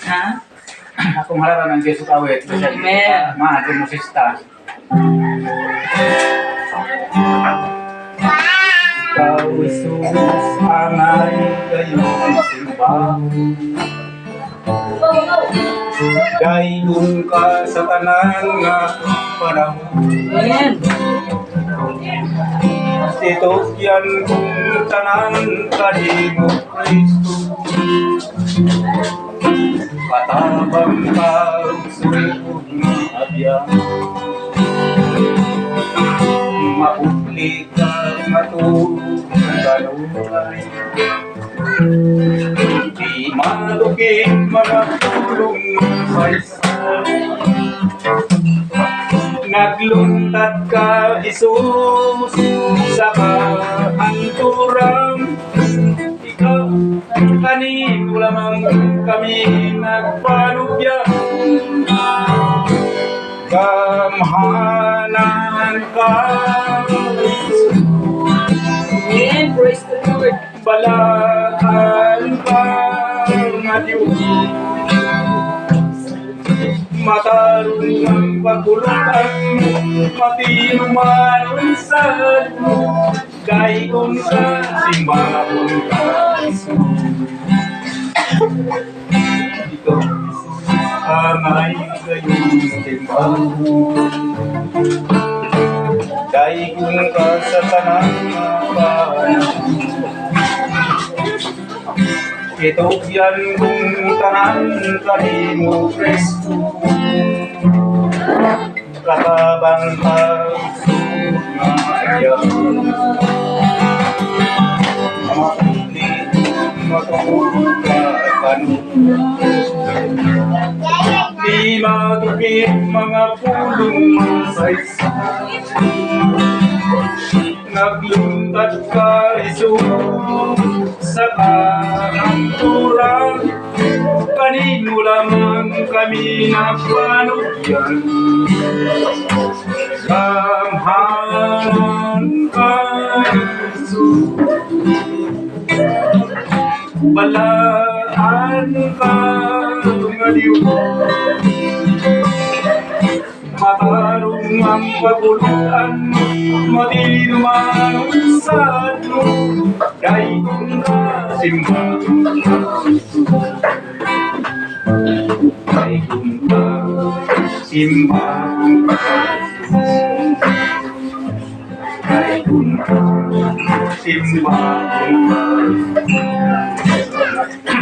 Ha? Akong halaran ng Jesu kawit. Amen. Mahal mo sista. Ikaw Jesus, anay kayong simba. Dayon ka sa tanan nga panahon. Amen. Ito yan kung tanan kanimo Kristo. Katabang ka sulikod ng abyan. Maupli ka matulog ng galunay. Di malugin mga tulong sa isa. Nagluntat ka, Jesus, sa kahanturan. Ikaw, kanino lamang kami nagpanubya. Kamhanan ka, Amen. Praise the Lord. balaan ka, nga Diyos. Matarong ang pagkulutan, matinuman sa mo, daikon ka, simbahon ka, ito, anay kayong simbahon. Daikon ka sa tanang panahon. Ito yan kung tanan kanimo Kristo. Katabang pagsunod nga ayaw. Mapili, matulog ka kanino. Di matupit mga pulong sa isa. Nagluntat ka, Jesus, sa kahanturan. Kanino lamang kami nagpanubyan. Kamhanan ka, Jesus. Balaan ka, nga Diyos. Matarong ang pagulutan, matinuman ang sadlo. Daikon ka, simbahon ka, daikon ka, simbahon ka, daikon ka, simbahon ka.